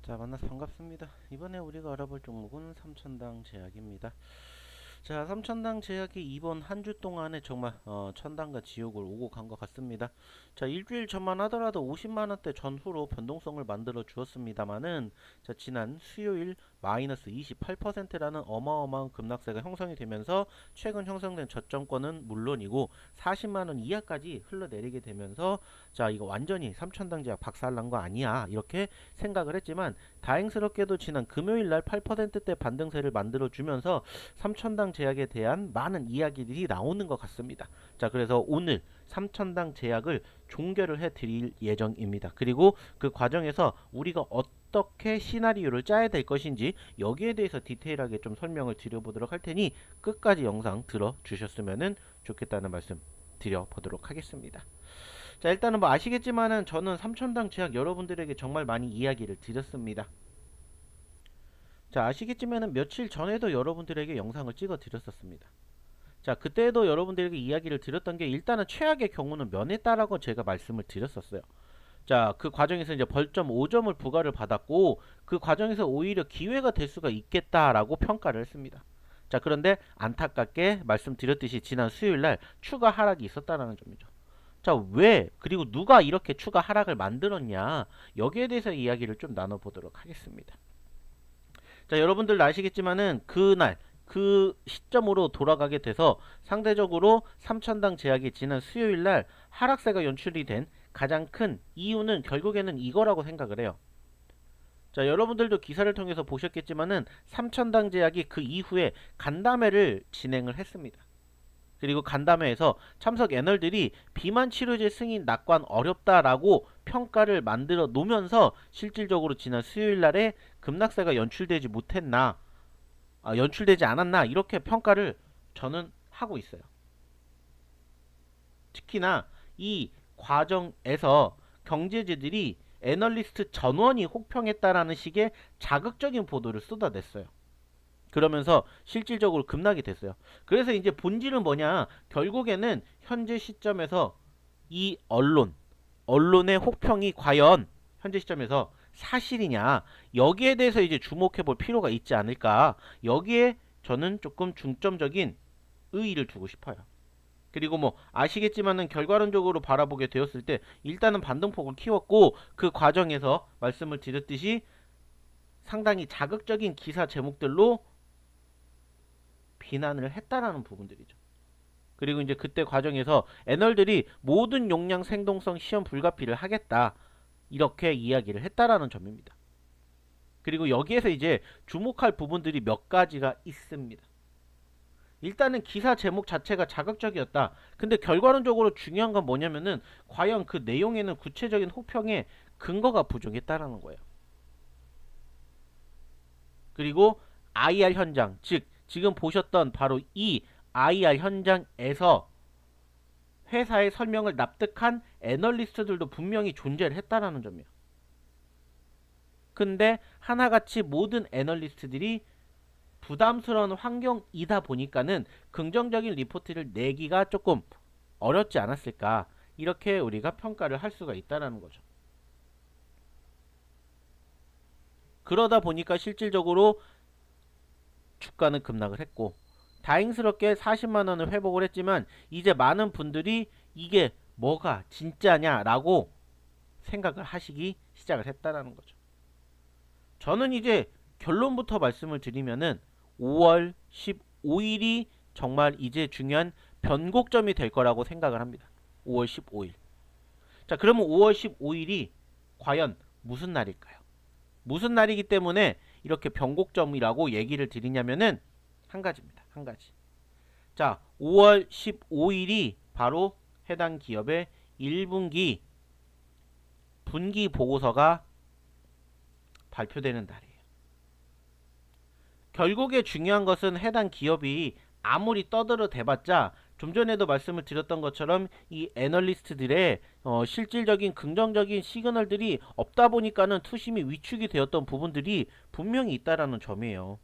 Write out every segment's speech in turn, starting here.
자, 만나서 반갑습니다. 이번에 우리가 알아볼 종목은 삼천당 제약입니다. 자, 삼천당 제약이 이번 한 주 동안에 정말 천당과 지옥을 오고 간 것 같습니다. 자, 일주일 전만 하더라도 50만 원대 전후로 변동성을 만들어 주었습니다만은, 자, 지난 수요일 마이너스 28%라는 어마어마한 급락세가 형성이 되면서 최근 형성된 저점권은 물론이고 40만 원 이하까지 흘러내리게 되면서, 자, 이거 완전히 삼천당 제약 박살난 거 아니야, 이렇게 생각을 했지만, 다행스럽게도 지난 금요일 날 8%대 반등세를 만들어 주면서 삼천당 제약에 대한 많은 이야기들이 나오는 것 같습니다. 자, 그래서 오늘 삼천당 제약을 종결을 해 드릴 예정입니다. 그리고 그 과정에서 우리가 어떻게 시나리오를 짜야 될 것인지 여기에 대해서 디테일하게 좀 설명을 드려보도록 할 테니 끝까지 영상 들어주셨으면 좋겠다는 말씀 드려보도록 하겠습니다. 자, 일단은 뭐 아시겠지만은 저는 삼천당 제약 여러분들에게 정말 많이 이야기를 드렸습니다. 자, 아시겠지만은 며칠 전에도 여러분들에게 영상을 찍어 드렸었습니다. 자, 그때도 여러분들에게 이야기를 드렸던 게, 일단은 최악의 경우는 면했다라고 제가 말씀을 드렸었어요. 자, 그 과정에서 이제 벌점 5점을 부과를 받았고, 그 과정에서 오히려 기회가 될 수가 있겠다라고 평가를 했습니다. 자, 그런데 안타깝게 말씀드렸듯이 지난 수요일 날 추가 하락이 있었다라는 점이죠. 자, 왜, 그리고 누가 이렇게 추가 하락을 만들었냐, 여기에 대해서 이야기를 좀 나눠보도록 하겠습니다. 자, 여러분들 아시겠지만은 그날 그 시점으로 돌아가게 돼서 상대적으로 삼천당 제약이 지난 수요일 날 하락세가 연출이 된 가장 큰 이유는 결국에는 이거라고 생각을 해요. 자, 여러분들도 기사를 통해서 보셨겠지만은 삼천당 제약이 그 이후에 간담회를 진행을 했습니다. 그리고 간담회에서 참석 애널들이 비만 치료제 승인 낙관 어렵다라고 평가를 만들어 놓으면서 실질적으로 지난 수요일 날에 급락세가 연출되지 못했나, 연출되지 않았나, 이렇게 평가를 저는 하고 있어요. 특히나 이 과정에서 경제지들이 애널리스트 전원이 혹평했다라는 식의 자극적인 보도를 쏟아냈어요. 그러면서 실질적으로 급락이 됐어요. 그래서 이제 본질은 뭐냐? 결국에는 현재 시점에서 이 언론의 혹평이 과연 현재 시점에서 사실이냐? 여기에 대해서 이제 주목해 볼 필요가 있지 않을까? 여기에 저는 조금 중점적인 의의를 두고 싶어요. 그리고 뭐 아시겠지만은 결과론적으로 바라보게 되었을 때 일단은 반등폭을 키웠고, 그 과정에서 말씀을 드렸듯이 상당히 자극적인 기사 제목들로 비난을 했다라는 부분들이죠. 그리고 이제 그때 과정에서 애널들이 모든 용량 생동성 시험 불가피를 하겠다, 이렇게 이야기를 했다라는 점입니다. 그리고 여기에서 이제 주목할 부분들이 몇 가지가 있습니다. 일단은 기사 제목 자체가 자극적이었다. 근데 결과론적으로 중요한 건 뭐냐면은 과연 그 내용에는 구체적인 혹평의 근거가 부족했다라는 거예요. 그리고 IR 현장, 즉 지금 보셨던 바로 이 IR 현장에서 회사의 설명을 납득한 애널리스트들도 분명히 존재를 했다라는 점이에요. 근데 하나같이 모든 애널리스트들이 부담스러운 환경이다 보니까는 긍정적인 리포트를 내기가 조금 어렵지 않았을까, 이렇게 우리가 평가를 할 수가 있다라는 거죠. 그러다 보니까 실질적으로 주가는 급락을 했고, 다행스럽게 40만 원을 회복을 했지만 이제 많은 분들이 이게 뭐가 진짜냐라고 생각을 하시기 시작을 했다라는 거죠. 저는 이제 결론부터 말씀을 드리면은 5월 15일이 정말 이제 중요한 변곡점이 될 거라고 생각을 합니다. 5월 15일. 자, 그러면 5월 15일이 과연 무슨 날일까요? 무슨 날이기 때문에 이렇게 변곡점이라고 얘기를 드리냐면은 한 가지입니다. 한 가지. 자, 5월 15일이 바로 해당 기업의 1분기 분기 보고서가 발표되는 날이에요. 결국에 중요한 것은 해당 기업이 아무리 떠들어 대봤자, 좀 전에도 말씀을 드렸던 것처럼 이 애널리스트들의 실질적인 긍정적인 시그널들이 없다 보니까는 투심이 위축이 되었던 부분들이 분명히 있다라는 점이에요.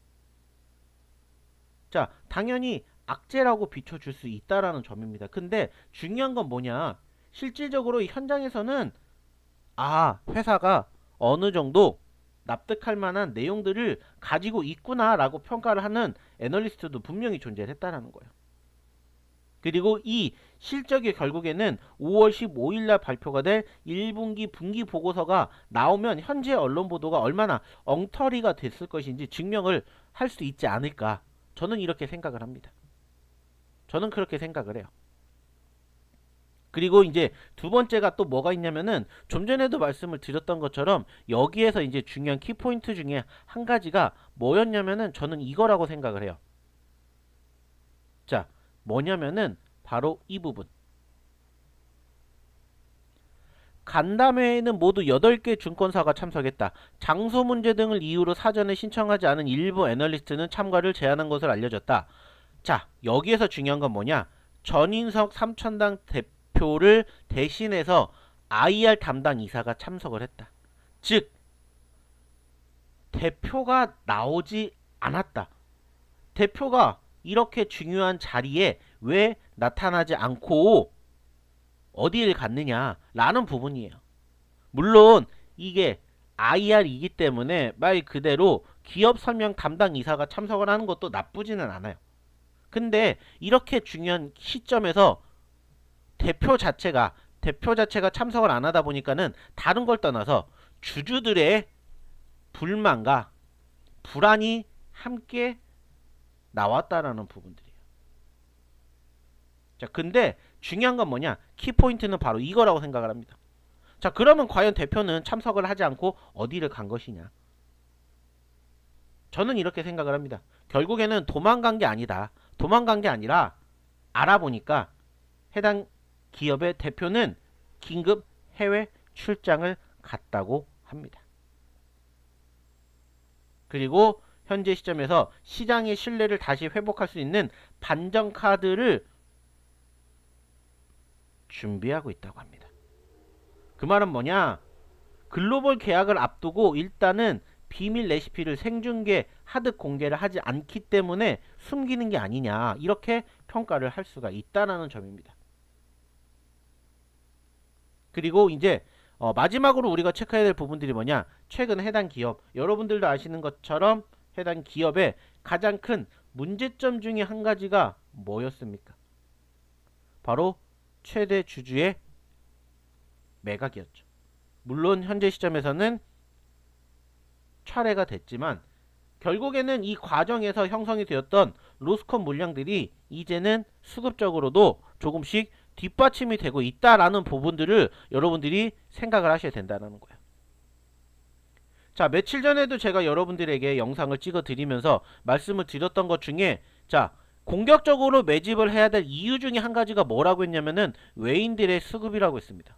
자, 당연히 악재라고 비춰줄 수 있다라는 점입니다. 근데 중요한 건 뭐냐? 실질적으로 현장에서는 회사가 어느 정도 납득할 만한 내용들을 가지고 있구나라고 평가를 하는 애널리스트도 분명히 존재했다라는 거예요. 그리고 이 실적이 결국에는 5월 15일 날 발표가 될 1분기 분기 보고서가 나오면 현재 언론 보도가 얼마나 엉터리가 됐을 것인지 증명을 할 수 있지 않을까. 저는 이렇게 생각을 합니다. 저는 그렇게 생각을 해요. 그리고 이제 두 번째가 또 뭐가 있냐면은 좀 전에도 말씀을 드렸던 것처럼 여기에서 이제 중요한 키포인트 중에 한 가지가 뭐였냐면은 저는 이거라고 생각을 해요. 자, 뭐냐면은 바로 이 부분. 간담회에는 모두 8개 증권사가 참석했다. 장소 문제 등을 이유로 사전에 신청하지 않은 일부 애널리스트는 참가를 제한한 것으로 알려졌다. 자, 여기에서 중요한 건 뭐냐? 전인석 삼천당 대표를 대신해서 IR 담당 이사가 참석을 했다. 즉, 대표가 나오지 않았다. 대표가 이렇게 중요한 자리에 왜 나타나지 않고 어디를 갔느냐라는 부분이에요. 물론 이게 IR이기 때문에 말 그대로 기업 설명 담당 이사가 참석을 하는 것도 나쁘지는 않아요. 근데 이렇게 중요한 시점에서 대표 자체가 참석을 안 하다 보니까는 다른 걸 떠나서 주주들의 불만과 불안이 함께 나왔다라는 부분들이에요. 자, 근데 중요한 건 뭐냐? 키포인트는 바로 이거라고 생각을 합니다. 자, 그러면 과연 대표는 참석을 하지 않고 어디를 간 것이냐? 저는 이렇게 생각을 합니다. 결국에는 도망간 게 아니다. 도망간 게 아니라 알아보니까 해당 기업의 대표는 긴급 해외 출장을 갔다고 합니다. 그리고 현재 시점에서 시장의 신뢰를 다시 회복할 수 있는 반전 카드를 준비하고 있다고 합니다. 그 말은 뭐냐? 글로벌 계약을 앞두고 일단은 비밀 레시피를 생중계 하드 공개를 하지 않기 때문에 숨기는 게 아니냐, 이렇게 평가를 할 수가 있다는 점입니다. 그리고 이제 마지막으로 우리가 체크해야 될 부분들이 뭐냐? 최근 해당 기업, 여러분들도 아시는 것처럼 해당 기업의 가장 큰 문제점 중에 한 가지가 뭐였습니까? 바로 최대 주주의 매각이었죠. 물론 현재 시점에서는 철회가 됐지만 결국에는 이 과정에서 형성이 되었던 로스콘 물량들이 이제는 수급적으로도 조금씩 뒷받침이 되고 있다라는 부분들을 여러분들이 생각을 하셔야 된다는 거예요. 자, 며칠 전에도 제가 여러분들에게 영상을 찍어 드리면서 말씀을 드렸던 것 중에, 자, 공격적으로 매집을 해야 될 이유 중에 한 가지가 뭐라고 했냐면은 외인들의 수급이라고 했습니다.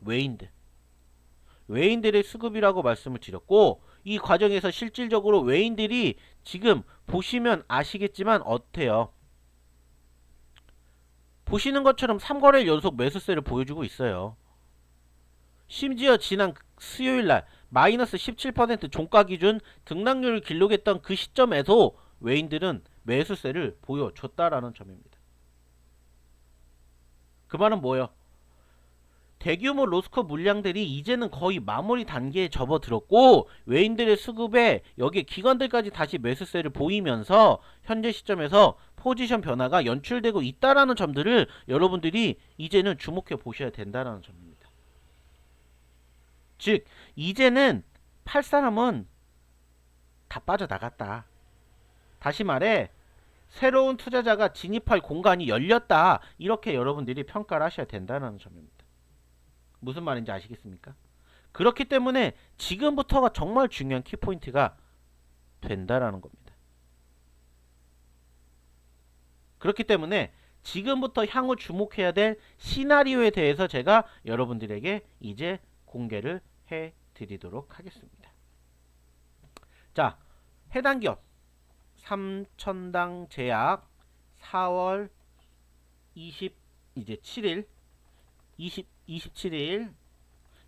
외인들의 수급이라고 말씀을 드렸고, 이 과정에서 실질적으로 외인들이 지금 보시면 아시겠지만 어때요? 보시는 것처럼 3거래일 연속 매수세를 보여주고 있어요. 심지어 지난 수요일날 마이너스 17% 종가 기준 등락률을 기록했던 그 시점에서 외인들은 매수세를 보여줬다라는 점입니다. 그 말은 뭐예요? 대규모 로스코 물량들이 이제는 거의 마무리 단계에 접어들었고 외인들의 수급에 여기에 기관들까지 다시 매수세를 보이면서 현재 시점에서 포지션 변화가 연출되고 있다라는 점들을 여러분들이 이제는 주목해 보셔야 된다는 점입니다. 즉 이제는 팔 사람은 다 빠져나갔다. 다시 말해 새로운 투자자가 진입할 공간이 열렸다. 이렇게 여러분들이 평가를 하셔야 된다는 점입니다. 무슨 말인지 아시겠습니까? 그렇기 때문에 지금부터가 정말 중요한 키포인트가 된다라는 겁니다. 그렇기 때문에 지금부터 향후 주목해야 될 시나리오에 대해서 제가 여러분들에게 이제 공개를 해드리도록 하겠습니다. 자, 해당 기업 삼천당 제약 4월 27일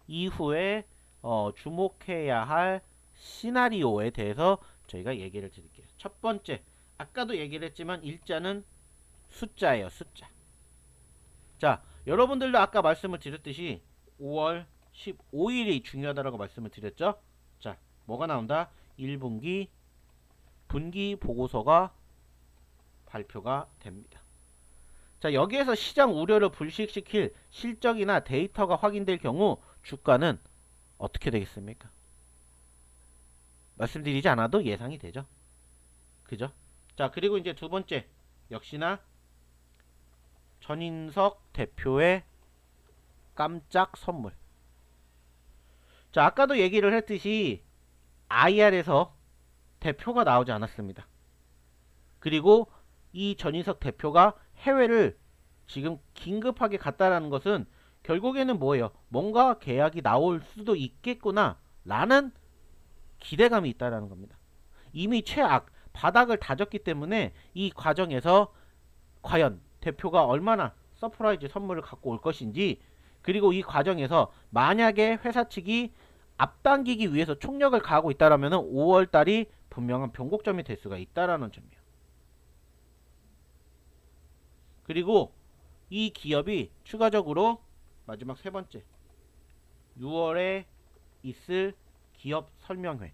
이후에 주목해야 할 시나리오에 대해서 저희가 얘기를 드릴게요. 첫 번째, 아까도 얘기를 했지만 일자는 숫자예요. 숫자. 자, 여러분들도 아까 말씀을 드렸듯이 5월 15일이 중요하다라고 말씀을 드렸죠. 자, 뭐가 나온다? 1분기 분기 보고서가 발표가 됩니다. 자, 여기에서 시장 우려를 불식시킬 실적이나 데이터가 확인될 경우 주가는 어떻게 되겠습니까? 말씀드리지 않아도 예상이 되죠. 그죠? 자, 그리고 이제 두 번째, 역시나 전인석 대표의 깜짝 선물. 자, 아까도 얘기를 했듯이 IR에서 대표가 나오지 않았습니다. 그리고 이 전인석 대표가 해외를 지금 긴급하게 갔다라는 것은 결국에는 뭐예요? 뭔가 계약이 나올 수도 있겠구나 라는 기대감이 있다라는 겁니다. 이미 최악 바닥을 다졌기 때문에 이 과정에서 과연 대표가 얼마나 서프라이즈 선물을 갖고 올 것인지, 그리고 이 과정에서 만약에 회사 측이 앞당기기 위해서 총력을 가하고 있다라면 5월달이 분명한 변곡점이 될 수가 있다라는 점이에요. 그리고 이 기업이 추가적으로 마지막 세 번째, 6월에 있을 기업 설명회.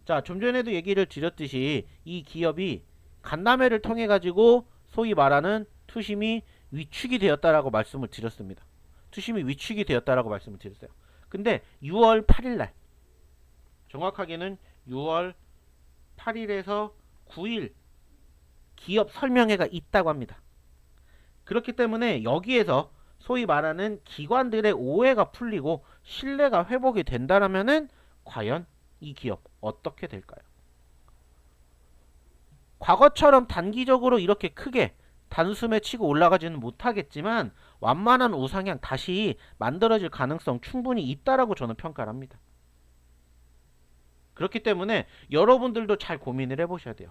자, 좀 전에도 얘기를 드렸듯이 이 기업이 간담회를 통해 가지고 소위 말하는 투심이 위축이 되었다라고 말씀을 드렸습니다. 투심이 위축이 되었다라고 말씀을 드렸어요. 근데 6월 8일 날, 정확하게는 6월 8일에서 9일 기업 설명회가 있다고 합니다. 그렇기 때문에 여기에서 소위 말하는 기관들의 오해가 풀리고 신뢰가 회복이 된다라면은 과연 이 기업 어떻게 될까요? 과거처럼 단기적으로 이렇게 크게 단숨에 치고 올라가지는 못하겠지만 완만한 우상향 다시 만들어질 가능성 충분히 있다라고 저는 평가를 합니다. 그렇기 때문에 여러분들도 잘 고민을 해보셔야 돼요.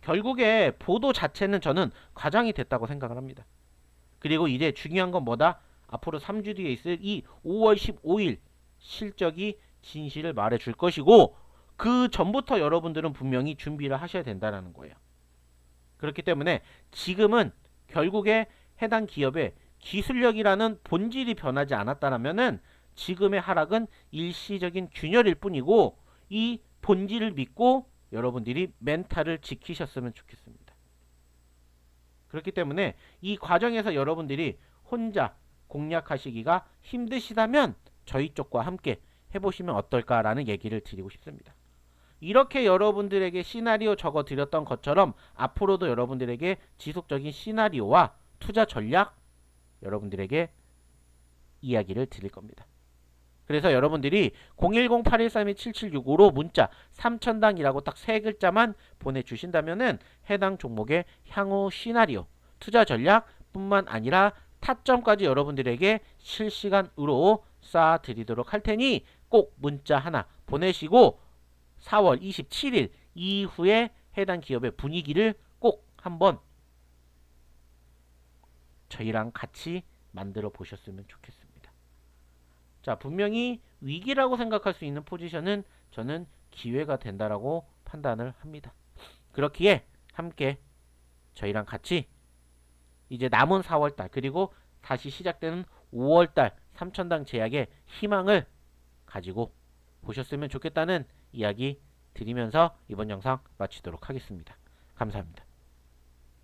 결국에 보도 자체는 저는 과장이 됐다고 생각을 합니다. 그리고 이제 중요한 건 뭐다? 앞으로 3주 뒤에 있을 이 5월 15일 실적이 진실을 말해줄 것이고, 그 전부터 여러분들은 분명히 준비를 하셔야 된다는 거예요. 그렇기 때문에 지금은 결국에 해당 기업의 기술력이라는 본질이 변하지 않았다면 지금의 하락은 일시적인 균열일 뿐이고, 이 본질을 믿고 여러분들이 멘탈을 지키셨으면 좋겠습니다. 그렇기 때문에 이 과정에서 여러분들이 혼자 공략하시기가 힘드시다면 저희 쪽과 함께 해보시면 어떨까라는 얘기를 드리고 싶습니다. 이렇게 여러분들에게 시나리오 적어 드렸던 것처럼 앞으로도 여러분들에게 지속적인 시나리오와 투자 전략 여러분들에게 이야기를 드릴 겁니다. 그래서 여러분들이 010-813-7765로 문자 3000당이라고 딱 세 글자만 보내주신다면은 해당 종목의 향후 시나리오, 투자 전략 뿐만 아니라 타점까지 여러분들에게 실시간으로 쏴드리도록 할 테니 꼭 문자 하나 보내시고 4월 27일 이후에 해당 기업의 분위기를 꼭 한번 저희랑 같이 만들어 보셨으면 좋겠습니다. 자, 분명히 위기라고 생각할 수 있는 포지션은 저는 기회가 된다라고 판단을 합니다. 그렇기에 함께 저희랑 같이 이제 남은 4월달 그리고 다시 시작되는 5월달 3000당 제약의 희망을 가지고 보셨으면 좋겠다는 이야기 드리면서 이번 영상 마치도록 하겠습니다. 감사합니다.